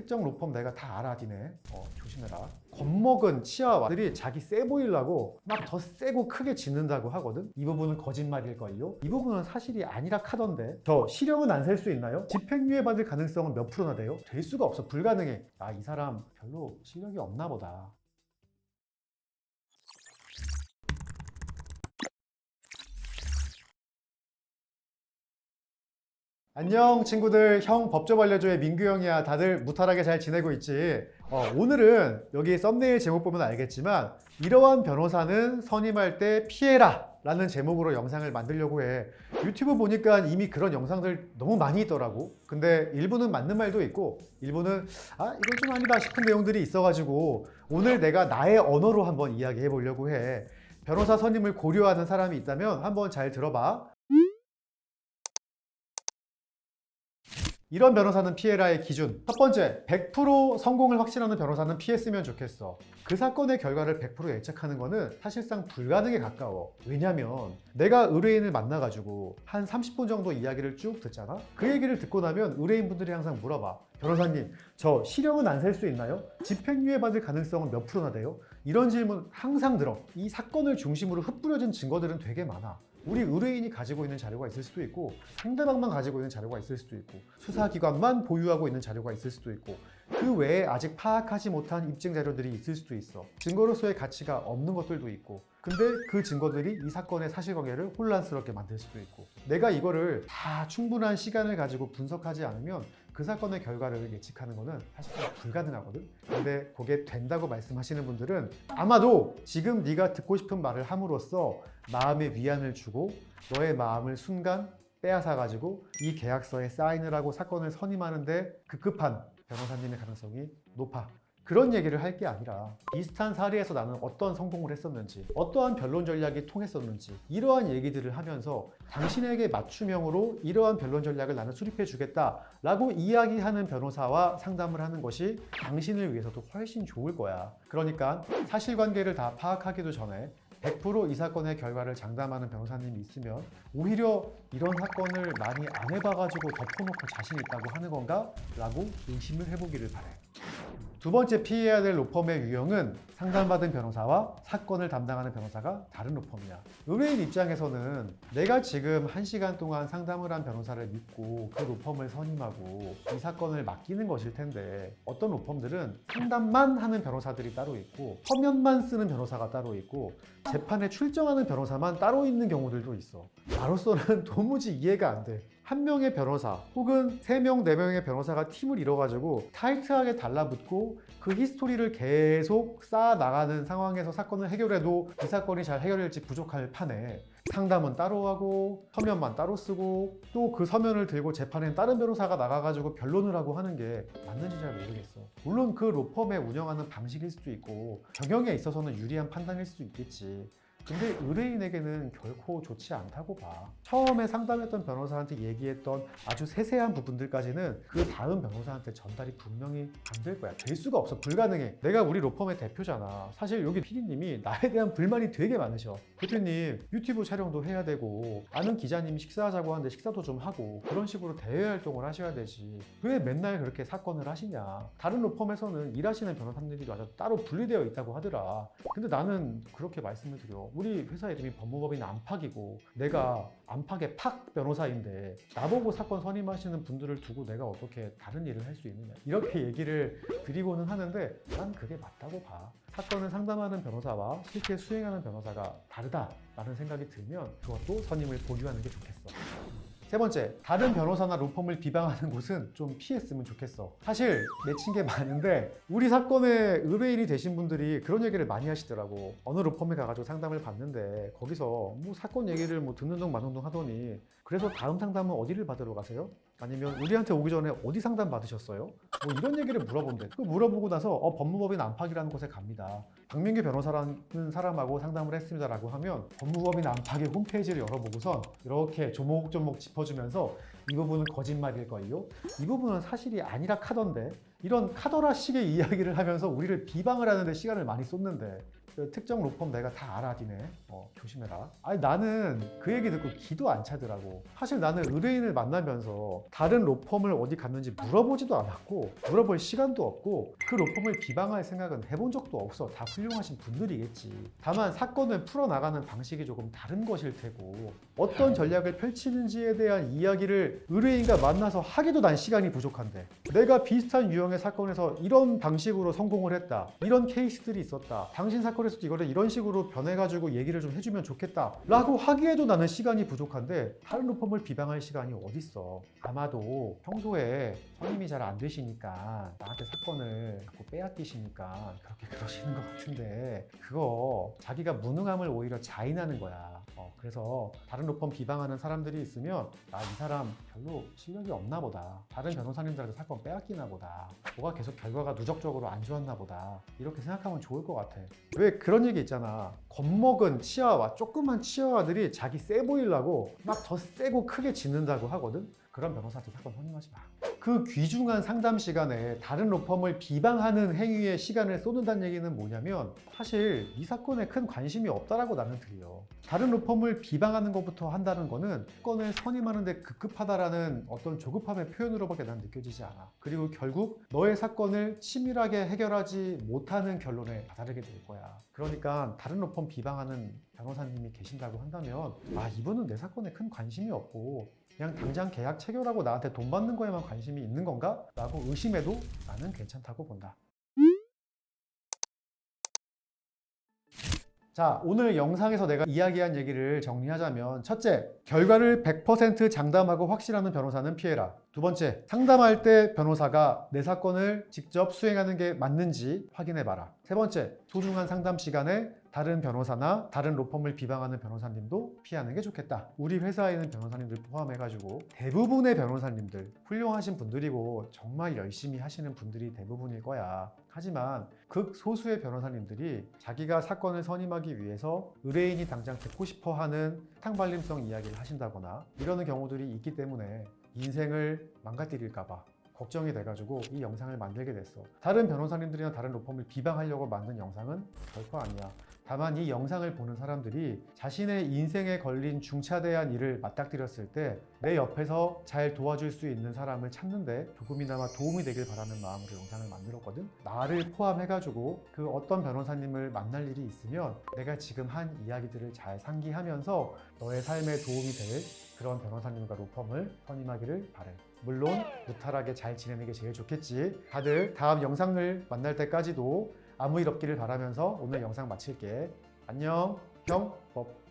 특정 로펌 내가 다 알아 니네. 조심해라. 겁먹은 치아와들이 자기 세 보이려고 막 더 세고 크게 짖는다고 하거든. 이 부분은 거짓말일걸요? 이 부분은 사실이 아니라 카던데. 저 실형은 안 살 수 있나요? 집행유예 받을 가능성은 몇 프로나 돼요? 될 수가 없어. 불가능해. 아, 이 사람 별로 실력이 없나 보다. 안녕 친구들, 형 법조 반려조의 민규 형이야. 다들 무탈하게 잘 지내고 있지? 오늘은 여기 썸네일 제목 보면 알겠지만 이러한 변호사는 선임할 때 피해라 라는 제목으로 영상을 만들려고 해. 유튜브 보니까 이미 그런 영상들 너무 많이 있더라고. 근데 일부는 맞는 말도 있고 일부는 이건 좀 아니다 싶은 내용들이 있어가지고 오늘 내가 나의 언어로 한번 이야기해 보려고 해. 변호사 선임을 고려하는 사람이 있다면 한번 잘 들어봐. 이런 변호사는 피해라의 기준. 첫 번째, 100% 성공을 확신하는 변호사는 피했으면 좋겠어. 그 사건의 결과를 100% 예측하는 거는 사실상 불가능에 가까워. 왜냐면 내가 의뢰인을 만나가지고 한 30분 정도 이야기를 쭉 듣잖아? 그 얘기를 듣고 나면 의뢰인분들이 항상 물어봐. 변호사님, 저 실형은 안 살 수 있나요? 집행유예 받을 가능성은 몇 프로나 돼요? 이런 질문 항상 들어. 이 사건을 중심으로 흩뿌려진 증거들은 되게 많아. 우리 의뢰인이 가지고 있는 자료가 있을 수도 있고 상대방만 가지고 있는 자료가 있을 수도 있고 수사기관만 보유하고 있는 자료가 있을 수도 있고 그 외에 아직 파악하지 못한 입증 자료들이 있을 수도 있어. 증거로서의 가치가 없는 것들도 있고 근데 그 증거들이 이 사건의 사실관계를 혼란스럽게 만들 수도 있고 내가 이거를 다 충분한 시간을 가지고 분석하지 않으면 그 사건의 결과를 예측하는 거는 사실상 불가능하거든. 근데 그게 된다고 말씀하시는 분들은 아마도 지금 네가 듣고 싶은 말을 함으로써 마음의 위안을 주고 너의 마음을 순간 빼앗아 가지고 이 계약서에 사인을 하고 사건을 선임하는데 급급한 변호사님의 가능성이 높아. 그런 얘기를 할 게 아니라 비슷한 사례에서 나는 어떤 성공을 했었는지 어떠한 변론 전략이 통했었는지 이러한 얘기들을 하면서 당신에게 맞춤형으로 이러한 변론 전략을 나는 수립해 주겠다 라고 이야기하는 변호사와 상담을 하는 것이 당신을 위해서도 훨씬 좋을 거야. 그러니까 사실관계를 다 파악하기도 전에 100% 이 사건의 결과를 장담하는 변호사님이 있으면 오히려 이런 사건을 많이 안 해봐가지고 덮어놓고 자신 있다고 하는 건가? 라고 의심을 해보기를 바래. 두 번째 피해야 될 로펌의 유형은 상담받은 변호사와 사건을 담당하는 변호사가 다른 로펌이야. 의뢰인 입장에서는 내가 지금 1시간 동안 상담을 한 변호사를 믿고 그 로펌을 선임하고 이 사건을 맡기는 것일 텐데 어떤 로펌들은 상담만 하는 변호사들이 따로 있고 서면만 쓰는 변호사가 따로 있고 재판에 출정하는 변호사만 따로 있는 경우들도 있어. 나로서는 도무지 이해가 안 돼. 한 명의 변호사 혹은 3명, 4명의 변호사가 팀을 이뤄가지고 타이트하게 달라붙고 그 히스토리를 계속 쌓아나가는 상황에서 사건을 해결해도 이 사건이 잘 해결될지 부족할 판에 상담은 따로 하고 서면만 따로 쓰고 또 그 서면을 들고 재판엔 다른 변호사가 나가가지고 변론을 하고 하는 게 맞는지 잘 모르겠어. 물론 그 로펌의 운영하는 방식일 수도 있고 경영에 있어서는 유리한 판단일 수도 있겠지. 근데 의뢰인에게는 결코 좋지 않다고 봐. 처음에 상담했던 변호사한테 얘기했던 아주 세세한 부분들까지는 그 다음 변호사한테 전달이 분명히 안 될 거야. 될 수가 없어. 불가능해. 내가 우리 로펌의 대표잖아. 사실 여기 PD님이 나에 대한 불만이 되게 많으셔. 대표님 유튜브 촬영도 해야 되고 아는 기자님이 식사하자고 하는데 식사도 좀 하고 그런 식으로 대외 활동을 하셔야 되지. 왜 맨날 그렇게 사건을 하시냐. 다른 로펌에서는 일하시는 변호사님들이 아주 따로 분리되어 있다고 하더라. 근데 나는 그렇게 말씀을 드려. 우리 회사 이름이 법무법인 안팎이고 내가 안팎의 팍 변호사인데 나보고 사건 선임하시는 분들을 두고 내가 어떻게 다른 일을 할 수 있느냐 이렇게 얘기를 드리고는 하는데 난 그게 맞다고 봐. 사건을 상담하는 변호사와 실제 수행하는 변호사가 다르다라는 생각이 들면 그것도 선임을 보류하는 게 좋겠어. 세 번째, 다른 변호사나 로펌을 비방하는 곳은 좀 피했으면 좋겠어. 사실 맺힌 게 많은데 우리 사건의 의뢰인이 되신 분들이 그런 얘기를 많이 하시더라고. 어느 로펌에 가가지고 상담을 받는데 거기서 뭐 사건 얘기를 뭐 듣는 둥 마는 둥 하더니 그래서 다음 상담은 어디를 받으러 가세요? 아니면 우리한테 오기 전에 어디 상담 받으셨어요? 뭐 이런 얘기를 물어본대. 그 물어보고 나서 법무법인 안팎이라는 곳에 갑니다. 박민규 변호사라는 사람하고 상담을 했습니다라고 하면 법무법인 안팎의 홈페이지를 열어보고선 이렇게 조목조목 짚어주면서 이 부분은 거짓말일걸요? 이 부분은 사실이 아니라 카던데 이런 카더라 식의 이야기를 하면서 우리를 비방을 하는데 시간을 많이 쏟는데 특정 로펌 내가 다 알아 니네. 조심해라. 아니 나는 그 얘기 듣고 기도 안 차더라고. 사실 나는 의뢰인을 만나면서 다른 로펌을 어디 갔는지 물어보지도 않았고 물어볼 시간도 없고 그 로펌을 비방할 생각은 해본 적도 없어. 다 훌륭하신 분들이겠지. 다만 사건을 풀어나가는 방식이 조금 다른 것일 테고 어떤 전략을 펼치는지에 대한 이야기를 의뢰인과 만나서 하기도 난 시간이 부족한데 내가 비슷한 유형의 사건에서 이런 방식으로 성공을 했다. 이런 케이스들이 있었다. 당신 사건에서도 이거를 이런 식으로 변해가지고 얘기를 좀 해주면 좋겠다. 라고 하기에도 나는 시간이 부족한데 다른 로펌을 비방할 시간이 어딨어. 아마도 평소에 선임이 잘 안 되시니까 나한테 사건을 자꾸 빼앗기시니까 그렇게 그러시는 것 같은데 그거 자기가 무능함을 오히려 자인하는 거야. 그래서 다른 로펌 비방하는 사람들이 있으면 이 사람 별로 실력이 없나 보다. 다른 변호사님들한테 사건 빼앗기나 보다. 뭐가 계속 결과가 누적적으로 안 좋았나 보다. 이렇게 생각하면 좋을 것 같아. 왜 그런 얘기 있잖아. 겁먹은 치아와 조그만 치아와들이 자기 세 보이려고 막 더 세고 크게 짖는다고 하거든. 그런 변호사한테 사건 선임하지 마. 그 귀중한 상담 시간에 다른 로펌을 비방하는 행위에 시간을 쏟는다는 얘기는 뭐냐면 사실 이 사건에 큰 관심이 없다라고 나는 들려. 다른 로펌을 비방하는 것부터 한다는 거는 사건을 선임하는 데 급급하다라는 어떤 조급함의 표현으로밖에 난 느껴지지 않아. 그리고 결국 너의 사건을 치밀하게 해결하지 못하는 결론에 다다르게 될 거야. 그러니까 다른 로펌 비방하는 변호사님이 계신다고 한다면 이분은 내 사건에 큰 관심이 없고 그냥 당장 계약 체결하고 나한테 돈 받는 거에만 관심이 있는 건가? 라고 의심해도 나는 괜찮다고 본다. 자, 오늘 영상에서 내가 이야기한 얘기를 정리하자면 첫째, 결과를 100% 장담하고 확신하는 변호사는 피해라. 두 번째, 상담할 때 변호사가 내 사건을 직접 수행하는 게 맞는지 확인해봐라. 세 번째, 소중한 상담 시간에 다른 변호사나 다른 로펌을 비방하는 변호사님도 피하는 게 좋겠다. 우리 회사에 있는 변호사님들 포함해가지고 대부분의 변호사님들 훌륭하신 분들이고 정말 열심히 하시는 분들이 대부분일 거야. 하지만 극소수의 변호사님들이 자기가 사건을 선임하기 위해서 의뢰인이 당장 듣고 싶어 하는 탕발림성 이야기를 하신다거나 이러는 경우들이 있기 때문에 인생을 망가뜨릴까봐 걱정이 돼가지고 이 영상을 만들게 됐어. 다른 변호사님들이나 다른 로펌을 비방하려고 만든 영상은 결코 아니야. 다만 이 영상을 보는 사람들이 자신의 인생에 걸린 중차대한 일을 맞닥뜨렸을 때 내 옆에서 잘 도와줄 수 있는 사람을 찾는데 조금이나마 도움이 되길 바라는 마음으로 영상을 만들었거든. 나를 포함해가지고 그 어떤 변호사님을 만날 일이 있으면 내가 지금 한 이야기들을 잘 상기하면서 너의 삶에 도움이 될 그런 변호사님과 로펌을 선임하기를 바래. 물론 무탈하게 잘 지내는 게 제일 좋겠지. 다들 다음 영상을 만날 때까지도 아무 일 없기를 바라면서 오늘 영상 마칠게. 안녕, 형법.